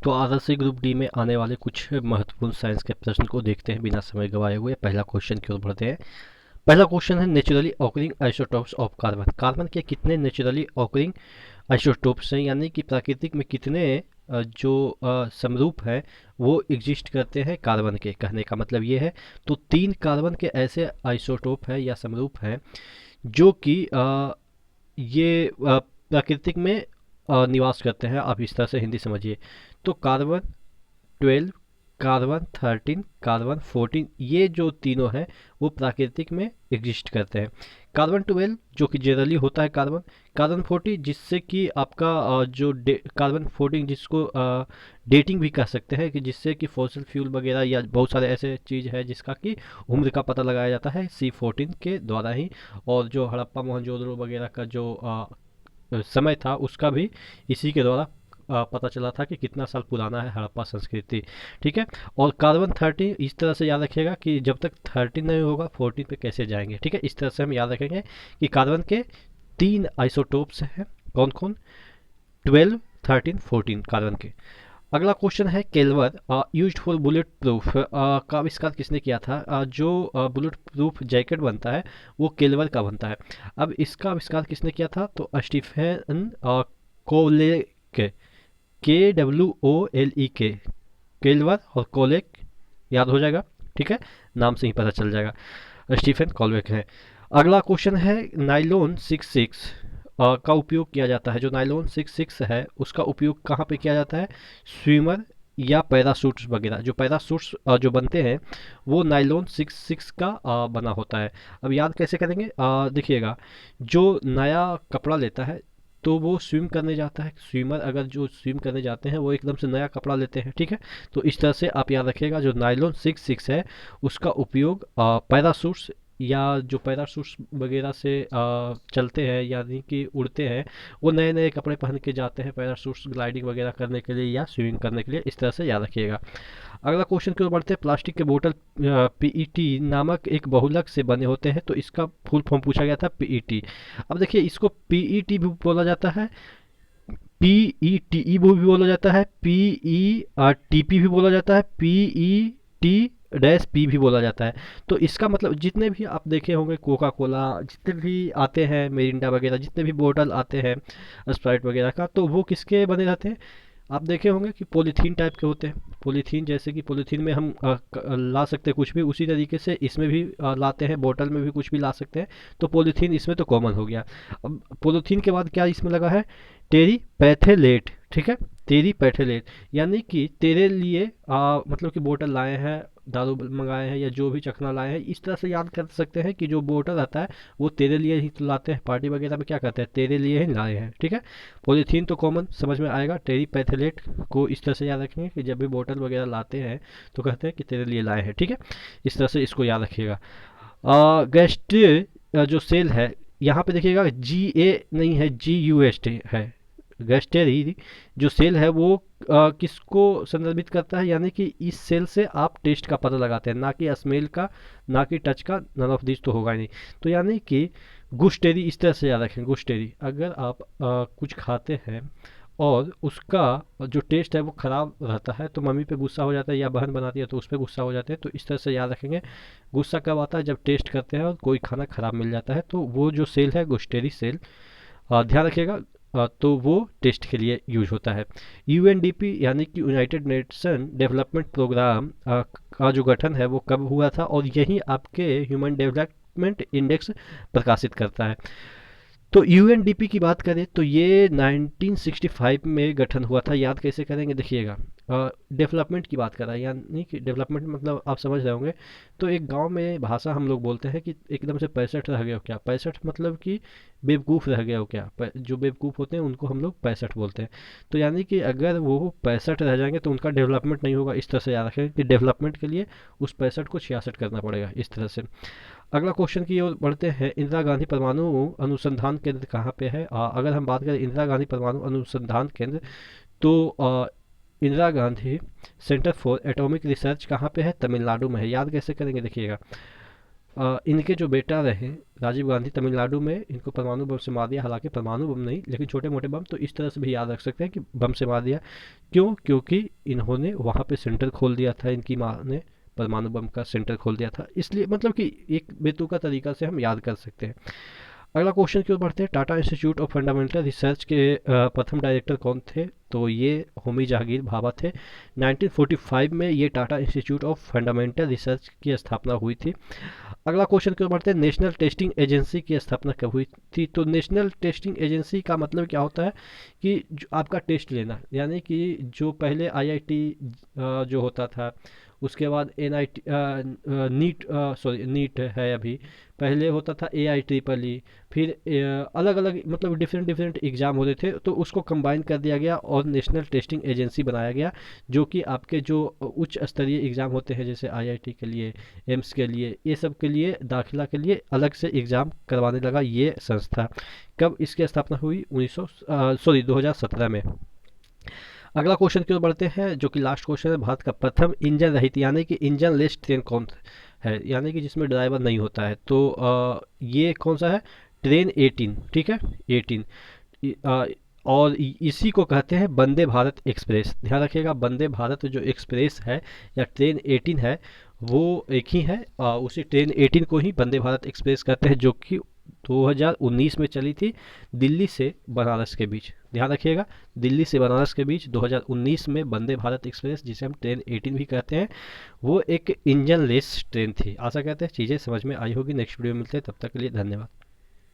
तो आदर्श group D में आने वाले कुछ महत्वपूर्ण साइंस के प्रश्न को देखते हैं बिना समय गवाए हुए। पहला क्वेश्चन की ओर बढ़ते हैं। पहला क्वेश्चन है naturally occurring isotopes of carbon. Carbon के कितने नेचुरली ऑकरिंग आइसोटोप्स हैं, यानी कि प्राकृतिक में कितने समरूप है वो एग्जिस्ट करते हैं कार्बन के। कहने का मतलब ये है, तो 3 कार्बन के ऐसे आइसोटोप है या समरूप हैं जो कि प्राकृतिक में निवास करते हैं। आप इस तरह से हिंदी समझिए। तो कार्बन 12, कार्बन 13, कार्बन 14, ये जो तीनों हैं वो प्राकृतिक में एग्जिस्ट करते हैं। कार्बन 12 जो कि जनरली होता है कार्बन, कार्बन 40 जिससे कि आपका कार्बन 14 जिसको डेटिंग भी कह सकते हैं, कि जिससे कि फॉसिल फ्यूल वगैरह या बहुत सारे ऐसे चीज़ है जिसका कि उम्र का पता लगाया जाता है C14 के द्वारा ही। और जो हड़प्पा मोहनजोदड़ो वगैरह का जो समय था उसका भी इसी के द्वारा पता चला था कि कितना साल पुराना है हड़प्पा संस्कृति। ठीक है। और कार्बन 13 इस तरह से याद रखिएगा कि जब तक 13 नहीं होगा 14 पे कैसे जाएंगे। ठीक है, इस तरह से हम याद रखेंगे कि कार्बन के 3 आइसोटोप्स हैं। कौन कौन? 12, 13, 14 कार्बन के। अगला क्वेश्चन है केल्वर यूज्ड फॉर बुलेट प्रूफ का आविष्कार किसने किया था? जो बुलेट प्रूफ जैकेट बनता है वो केल्वर का बनता है। अब इसका आविष्कार किसने किया था? तो स्टीफन कोलेक, KWOLEK, केल्वर और कोलेक, याद हो जाएगा। ठीक है, नाम से ही पता चल जाएगा, स्टीफन कॉलवेक है। अगला क्वेश्चन है नाइलॉन 66 का उपयोग किया जाता है। जो नाइलॉन 66 है उसका उपयोग कहाँ पे किया जाता है? स्विमर या पैरासूट्स वगैरह। जो पैरासूट्स जो बनते हैं वो नाइलॉन 66 का बना होता है। अब याद कैसे करेंगे? देखिएगा, जो नया कपड़ा लेता है तो वो स्विम करने जाता है। स्विमर अगर जो स्विम करने जाते हैं वो एकदम से नया कपड़ा लेते हैं। ठीक है, तो इस तरह से आप याद रखिएगा जो नाइलॉन 66 है उसका उपयोग पैरासूट्स या जो पैराशूट्स वगैरह से चलते हैं यानी कि उड़ते हैं, वो नए नए कपड़े पहन के जाते हैं पैराशूट्स ग्लाइडिंग वगैरह करने के लिए या स्विमिंग करने के लिए। इस तरह से याद रखिएगा। अगला क्वेश्चन की ओर बढ़ते हैं। प्लास्टिक के बोतल पीईटी नामक एक बहुलक से बने होते हैं, तो इसका फुल फॉर्म पूछा गया था पीईटी। अब देखिए, इसको पीईटी भी बोला जाता है, पीईटीई भी बोला जाता है, पीईटीपी भी बोला जाता है, पीईटी-पी भी बोला जाता है। तो इसका मतलब जितने भी आप देखे होंगे कोका कोला, जितने भी आते हैं मिरिंडा वगैरह, जितने भी बोतल आते हैं स्प्राइट वगैरह का, तो वो किसके बने रहते हैं? आप देखे होंगे कि पॉलीथीन टाइप के होते हैं। पॉलीथीन, जैसे कि पॉलीथीन में हम ला सकते हैं कुछ भी, उसी तरीके से इसमें भी लाते हैं, बोतल में भी कुछ भी ला सकते हैं। तो पॉलीथीन इसमें तो कॉमन हो गया। अब पॉलीथीन के बाद क्या इसमें लगा है? टेरी पैथेलेट। ठीक है, टेरी पैथेलेट, यानी कि तेरे लिए मतलब कि बोतल लाए हैं, दारू मंगाए हैं या जो भी चखना लाए हैं। इस तरह से याद कर सकते हैं कि जो बोतल आता है वो तेरे लिए ही तो लाते हैं। पार्टी वगैरह में क्या कहते हैं? तेरे लिए ही लाए हैं। ठीक है, पॉलीथीन तो कॉमन समझ में आएगा। टेरी पैथेलेट को इस तरह से याद रखेंगे कि जब भी बोतल वगैरह लाते हैं तो कहते हैं कि तेरे लिए लाए हैं। ठीक है, इस तरह से इसको याद रखिएगा। गैस्ट्रे जो सेल है, यहाँ पे देखिएगा GA नहीं है, GUST है। गैस्टेरी जो सेल है वो किसको संदर्भित करता है? यानी कि इस सेल से आप टेस्ट का पता लगाते हैं, ना कि स्मेल का, ना कि टच का। नन ऑफ दिस तो होगा ही नहीं। तो यानी कि गुस्टेरी, इस तरह से याद रखें। गुस्टेरी, अगर आप कुछ खाते हैं और उसका जो टेस्ट है वो ख़राब रहता है तो मम्मी पे गुस्सा हो जाता है, या बहन बनाती है तो उस पर गुस्सा हो जाते हैं। तो इस तरह से याद रखेंगे, गुस्सा कब आता है? जब टेस्ट करते हैं और कोई खाना ख़राब मिल जाता है। तो वो जो सेल है गुस्टेरी सेल, ध्यान रखिएगा। तो वो टेस्ट के लिए यूज होता है। UNDP यानी कि यूनाइटेड नेशन डेवलपमेंट प्रोग्राम का जो गठन है वो कब हुआ था? और यही आपके ह्यूमन डेवलपमेंट इंडेक्स प्रकाशित करता है। तो UNDP की बात करें तो ये 1965 में गठन हुआ था। याद कैसे करेंगे? देखिएगा, डेवलपमेंट की बात कर रहा है, यानी कि डेवलपमेंट मतलब आप समझ रहे होंगे। तो एक गांव में भाषा हम लोग बोलते हैं कि एकदम से 65 रह गए हो क्या? 65 मतलब कि बेवकूफ़ रह गए हो क्या? जो बेवकूफ़ होते हैं उनको हम लोग 65 बोलते हैं। तो यानी कि अगर वो 65 रह जाएंगे तो उनका डेवलपमेंट नहीं होगा। इस तरह से याद रखें कि डेवलपमेंट के लिए उस 65 को 66 करना पड़ेगा, इस तरह से। अगला क्वेश्चन की ओर बढ़ते हैं। इंदिरा गांधी परमाणु अनुसंधान केंद्र कहाँ पे है? अगर हम बात करें इंदिरा गांधी परमाणु अनुसंधान केंद्र, तो Indira Gandhi centre for atomic research कहाँ पे है? तमिलनाडु में है। याद कैसे करेंगे? देखिएगा, इनके जो बेटा रहे राजीव गांधी, तमिलनाडु में इनको परमाणु बम से मार दिया। हालांकि परमाणु बम नहीं, लेकिन छोटे मोटे बम तो इस तरह से भी याद रख सकते हैं कि बम से मार दिया। क्यों? क्योंकि इन्होंने वहाँ पे सेंटर खोल दिया था, इनकी माँ ने परमाणु बम का सेंटर खोल दिया था, इसलिए मतलब कि एक बेतुका तरीका से हम याद कर सकते हैं। अगला क्वेश्चन की ओर बढ़ते हैं। Tata institute of fundamental research के प्रथम डायरेक्टर कौन थे? तो ये होमी जहांगीर भाभा थे। 1945 में ये Tata institute of fundamental research की स्थापना हुई थी। अगला क्वेश्चन की ओर बढ़ते हैं। नेशनल टेस्टिंग एजेंसी की स्थापना कब हुई थी? तो नेशनल टेस्टिंग एजेंसी का मतलब क्या होता है कि जो आपका टेस्ट लेना, यानी कि जो पहले आईआईटी जो होता था, उसके बाद एनआईटी, नीट, सॉरी नीट है अभी, पहले होता था एआई ट्रिपल ई, फिर अलग अलग मतलब डिफरेंट डिफरेंट एग्ज़ाम होते थे, तो उसको कंबाइन कर दिया गया और नेशनल टेस्टिंग एजेंसी बनाया गया, जो कि आपके जो उच्च स्तरीय एग्ज़ाम होते हैं जैसे आईआईटी के लिए, एम्स के लिए, ये सब के लिए दाखिला के लिए अलग से एग्ज़ाम करवाने लगा ये संस्था। कब इसकी स्थापना हुई? 2017 में। अगला क्वेश्चन की ओर बढ़ते हैं, जो कि लास्ट क्वेश्चन है। भारत का प्रथम इंजन रहित यानी कि इंजन लेस ट्रेन कौन है, यानी कि जिसमें ड्राइवर नहीं होता है? तो ये कौन सा है? ट्रेन 18, ठीक है, 18। और इसी को कहते हैं वंदे भारत एक्सप्रेस। ध्यान रखिएगा, वंदे भारत जो एक्सप्रेस है या ट्रेन 18 है, वो एक ही है। उसी ट्रेन 18 को ही वंदे भारत एक्सप्रेस कहते हैं, जो कि 2019 में चली थी दिल्ली से बनारस के बीच। ध्यान रखिएगा, दिल्ली से बनारस के बीच 2019 में वंदे भारत एक्सप्रेस, जिसे हम ट्रेन 18 भी कहते हैं, वो एक इंजन लेस ट्रेन थी। आशा करते हैं चीज़ें समझ में आई होगी। नेक्स्ट वीडियो में मिलते हैं, तब तक के लिए धन्यवाद।